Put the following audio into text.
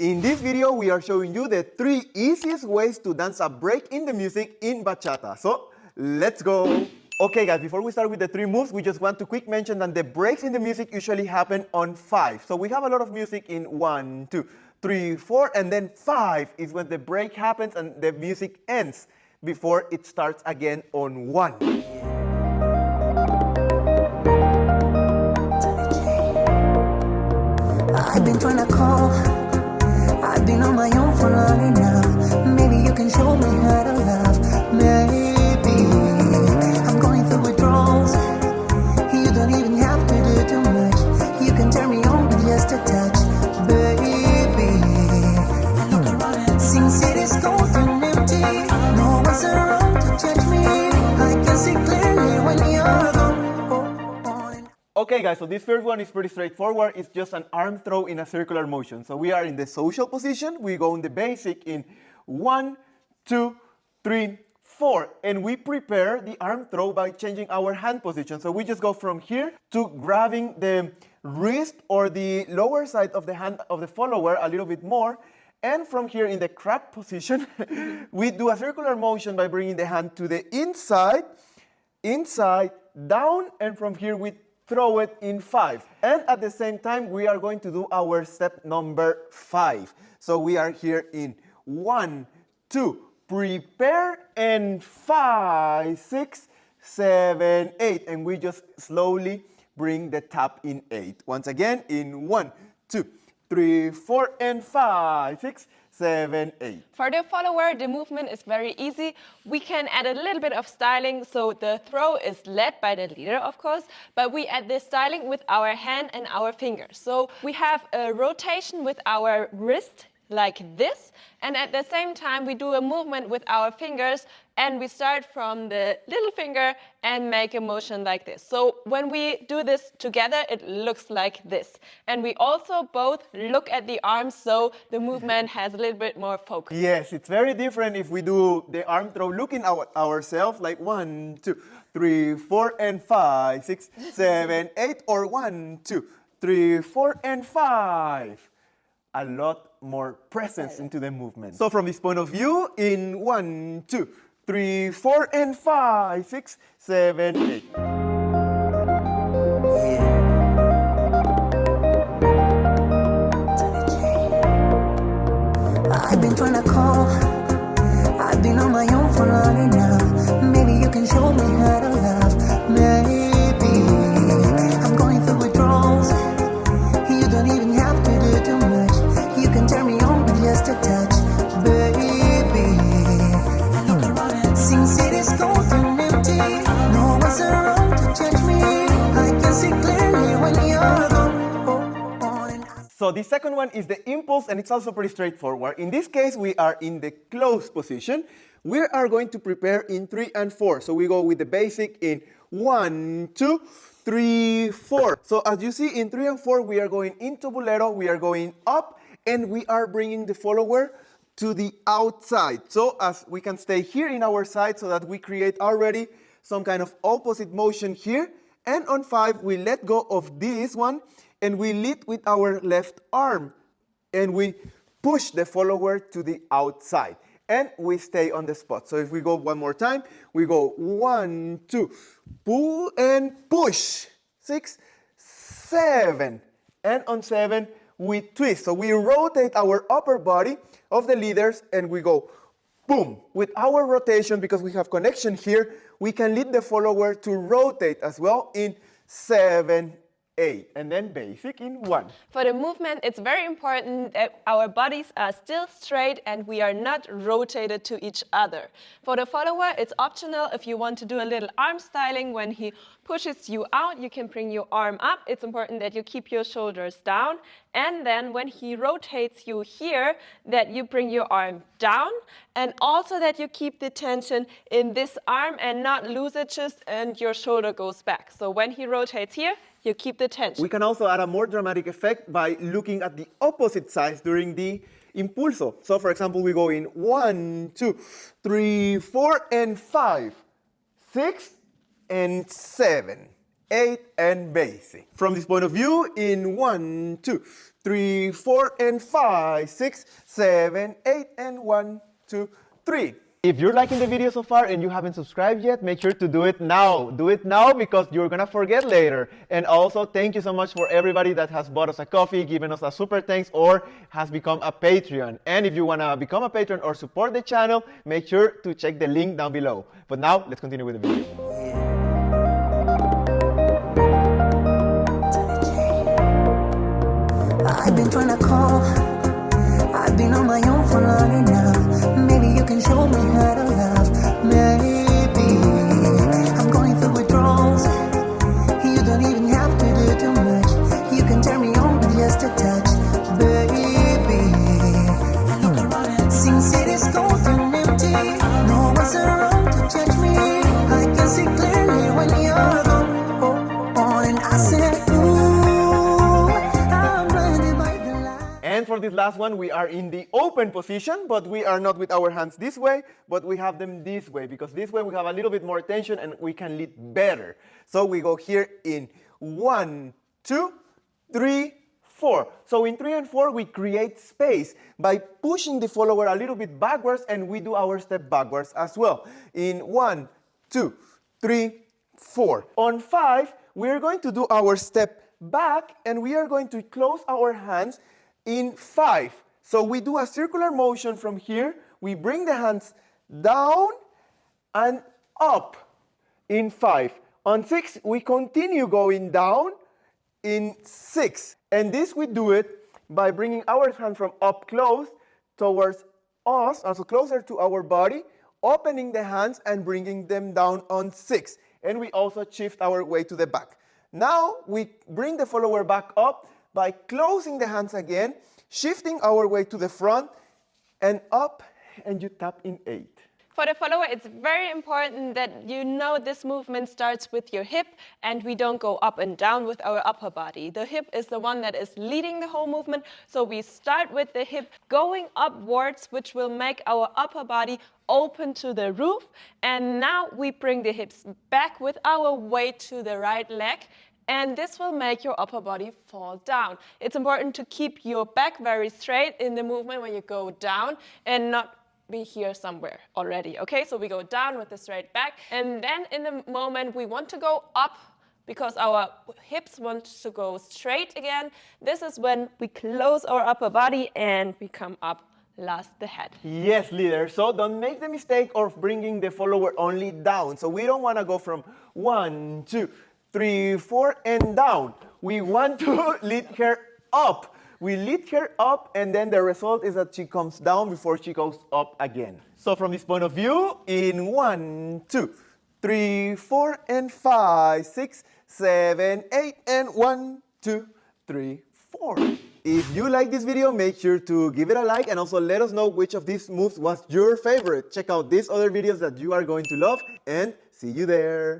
In this video, we are showing you the 3 easiest ways to dance a break in the music in bachata. So, let's go! Okay guys, before we start with the 3 moves, we just want to quick mention that the breaks in the music usually happen on 5. So we have a lot of music in 1, 2, 3, 4, and then 5 is when the break happens and the music ends before it starts again on 1. I've been trying to call, I've been on my own for long enough. Maybe you can show me how to love. Maybe I'm going through withdrawals. You don't even have to do too much. You can turn me on with just a touch, baby. Look around, since it is cold and empty, no one's around to judge me. I can see clearly when you're gone. Okay guys, so this first one is pretty straightforward. It's just an arm throw in a circular motion. So we are in the social position. We go in the basic in 1, 2, 3, 4. And we prepare the arm throw by changing our hand position. So we just go from here to grabbing the wrist or the lower side of the hand of the follower a little bit more. And from here in the crab position, we do a circular motion by bringing the hand to the inside, down, and from here we throw it in 5. And at the same time, we are going to do our step number 5. So we are here in 1, 2, prepare, and 5, 6, 7, 8. And we just slowly bring the tap in 8. Once again, in 1, 2, 3, 4, and 5, 6, 7, 8. For the follower, the movement is very easy. We can add a little bit of styling, so the throw is led by the leader, of course, but we add this styling with our hand and our fingers. So we have a rotation with our wrist, like this, and at the same time we do a movement with our fingers, and we start from the little finger and make a motion like this. So when we do this together, it looks like this. And we also both look at the arms, so the movement has a little bit more focus. Yes, it's very different if we do the arm throw looking at ourselves, like 1, 2, 3, 4, and 5, 6, 7, 8, or 1, 2, 3, 4, and 5. A lot more presence into the movement. So from this point of view, in 1, 2, 3, 4, and 5, 6, 7, 8. I've been trying to call, I've been on my own for long enough. Maybe you can show me how to love. Maybe I'm going through withdrawals. You don't even have to do too much. You can turn me on with just a touch, baby. Look around, since it is cold and empty, no one's around to judge me. I can see clearly when you're gone. So the second one is the impulse, and it's also pretty straightforward. In this case, we are in the closed position. We are going to prepare in 3 and 4. So we go with the basic in 1, 2, 3, 4. So as you see, in 3 and 4, we are going into bolero, we are going up, and we are bringing the follower to the outside. So as we can stay here in our side so that we create already some kind of opposite motion here. And on 5, we let go of this one, and we lead with our left arm. And we push the follower to the outside. And we stay on the spot. So if we go one more time, we go 1, 2, pull and push. 6, 7. And on 7, we twist. So we rotate our upper body of the leaders and we go boom. With our rotation, because we have connection here, we can lead the follower to rotate as well in 7, 8, and then basic in 1. For the movement, it's very important that our bodies are still straight and we are not rotated to each other. For the follower, it's optional. If you want to do a little arm styling, when he pushes you out, you can bring your arm up. It's important that you keep your shoulders down. And then when he rotates you here, that you bring your arm down, and also that you keep the tension in this arm and not lose it just and your shoulder goes back. So when he rotates here, you keep the tension. We can also add a more dramatic effect by looking at the opposite sides during the impulso. So for example, we go in 1, 2, 3, 4, and 5, 6, and 7. 8, and basic. From this point of view, in 1, 2, 3, 4, and 5, 6, 7, 8, and 1, 2, 3. If you're liking the video so far and you haven't subscribed yet, make sure to do it now. Do it now because you're gonna forget later. And also, thank you so much for everybody that has bought us a coffee, given us a super thanks, or has become a Patreon. And if you wanna become a patron or support the channel, make sure to check the link down below. But now, let's continue with the video. I've been trying to call. I've been on my own for long enough. Maybe you can show me how to love. Maybe I'm going through withdrawals. You don't even have to do too much. You can turn me on with just a touch, baby. Since it is cold and empty, no one's around to judge me. I can see clearly when you're gone. And I said, ooh, I'm blinded by the light. And for this last one, we are in the open position, but we are not with our hands this way, but we have them this way, because this way we have a little bit more tension and we can lead better. So we go here in 1, 2, 3, 4. So in 3 and 4, we create space by pushing the follower a little bit backwards, and we do our step backwards as well. In 1, 2, 3, 4. On 5, we are going to do our step back, and we are going to close our hands in 5. So we do a circular motion from here. We bring the hands down and up in 5. On 6, we continue going down in 6. And this we do it by bringing our hand from up close towards us, also closer to our body, opening the hands and bringing them down on 6. And we also shift our way to the back. Now we bring the follower back up by closing the hands again, shifting our way to the front and up, and you tap in 8. For the follower, it's very important that you know this movement starts with your hip and we don't go up and down with our upper body. The hip is the one that is leading the whole movement, so we start with the hip going upwards, which will make our upper body open to the roof. And now we bring the hips back with our weight to the right leg, and this will make your upper body fall down. It's important to keep your back very straight in the movement when you go down and not be here somewhere already, okay? So we go down with the straight back, and then in the moment we want to go up because our hips want to go straight again. This is when we close our upper body and we come up, last the head. Yes, leader. So don't make the mistake of bringing the follower only down. So we don't want to go from 1, 2, 3, 4, and down. We want to lead her up. We lead her up, and then the result is that she comes down before she goes up again. So from this point of view, in 1, 2, 3, 4, and 5, 6, 7, 8, and 1, 2, 3, 4. If you like this video, make sure to give it a like and also let us know which of these moves was your favorite. Check out these other videos that you are going to love, and see you there.